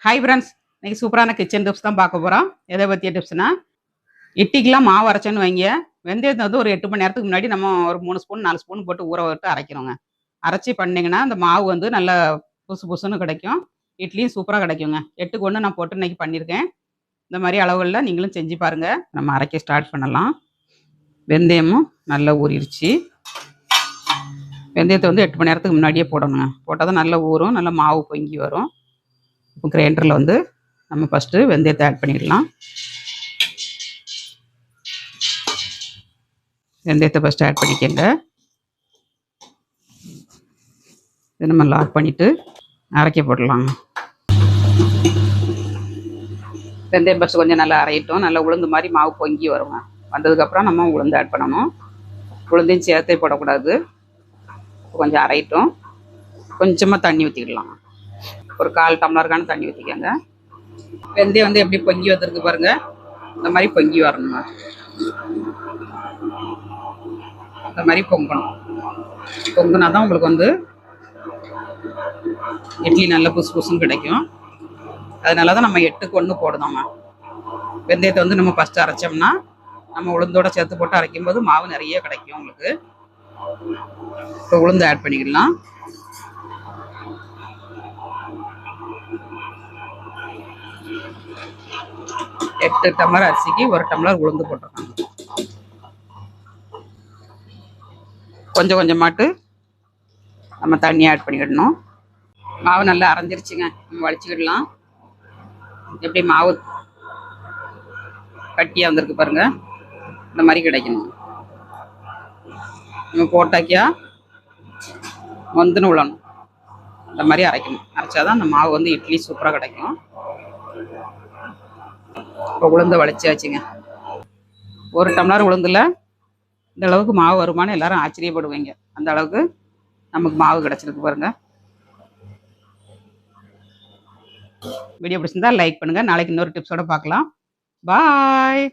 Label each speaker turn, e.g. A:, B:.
A: Hi friends, இன்னைக்கு சூப்பரான kitchen tips தான் பார்க்க போகிறோம். எதை பற்றிய டிப்ஸ்னா, இட்லிக்கெலாம் மாவு அரைச்சோன்னு வைங்க, வெந்தயத்தை வந்து ஒரு 8 மணி நேரத்துக்கு முன்னாடி நம்ம ஒரு 3 ஸ்பூன் 4 ஸ்பூன் போட்டு ஊற விட்டு அரைக்கிறோங்க. அரைச்சி பண்ணிங்கன்னா அந்த மாவு வந்து நல்லா புசு புசுன்னு கிடைக்கும். இட்லியும் சூப்பராக கிடைக்குங்க. 8க்கு 1 நான் போட்டு இன்னைக்கு பண்ணியிருக்கேன். இந்த மாதிரி அளவுகளில் நீங்களும் செஞ்சு பாருங்கள். நம்ம அரைக்க ஸ்டார்ட் பண்ணலாம். வெந்தயமும் நல்லா ஊறிடுச்சு. வெந்தயத்தை வந்து 8 மணி நேரத்துக்கு முன்னாடியே போடணுங்க. போட்டால் தான் நல்லா ஊறும், நல்லா மாவு பொங்கி வரும். இப்போ கிரைண்டரில் வந்து நம்ம ஃபஸ்ட்டு வெந்தயத்தை ஆட் பண்ணிடலாம். வெந்தயத்தை ஃபஸ்ட்டு ஆட் பண்ணிக்கங்க. இதை நம்ம லாக் பண்ணிவிட்டு அரைக்க போடலாங்க. வெந்தயம் ஃபஸ்ட்டு கொஞ்சம் நல்லா அரையிட்டோம். நல்லா உளுந்து மாதிரி மாவு பொங்கி வருங்க. வந்ததுக்கப்புறம் நம்ம உளுந்து ஆட் பண்ணணும். உளுந்தையும் சேர்த்தே போடக்கூடாது. கொஞ்சம் அரையிட்டோம். கொஞ்சமாக தண்ணி ஊற்றிக்கிடலாம். ஒரு 1/4 டம்ளருக்கான தண்ணி ஊற்றிக்கங்க. வெந்தயம் வந்து எப்படி பொங்கி வந்திருக்கு பாருங்கள். இந்த மாதிரி பொங்கி வரணுங்க. இந்த மாதிரி பொங்கணும். பொங்குனா தான் உங்களுக்கு வந்து இட்லி நல்ல புசு புசுன்னு கிடைக்கும். அதனால தான் நம்ம 8க்கு 1 போடுதோங்க. வெந்தயத்தை வந்து நம்ம ஃபஸ்ட்டு அரைச்சோம்னா நம்ம உளுந்தோட சேர்த்து போட்டு அரைக்கும்போது மாவு நிறைய கிடைக்கும் உங்களுக்கு. இப்போ உளுந்து ஆட் பண்ணிக்கலாம். எட்டு டம்ளர் அரிசிக்கு 1 டம்ளர் உளுந்து போட்டுருக்காங்க. கொஞ்சம் கொஞ்சமாட்டு நம்ம தண்ணி ஆட் பண்ணிக்கிடணும். மாவு நல்லா அரைஞ்சிருச்சுங்க. நம்ம வலிச்சுக்கிடலாம். எப்படி மாவு கட்டியாக வந்திருக்கு பாருங்க. இந்த மாதிரி கிடைக்கணும். நம்ம போட்டாக்கியா வந்துன்னு விழணும். இந்த மாதிரி அரைக்கணும். அரைச்சாதான் அந்த மாவு வந்து இட்லி சூப்பராக கிடைக்கும். இப்போ உளுந்து வலிச்சாச்சுங்க. 1 டம்ளர் உளுந்தில் இந்த அளவுக்கு மாவு வருமானு எல்லாரும் ஆச்சரியப்படுவீங்க. அந்த அளவுக்கு நமக்கு மாவு கிடச்சிருக்கு பாருங்க. வீடியோ பிடிச்சிருந்தா லைக் பண்ணுங்கள். நாளைக்கு இன்னொரு டிப்ஸோட பார்க்கலாம். பாய்.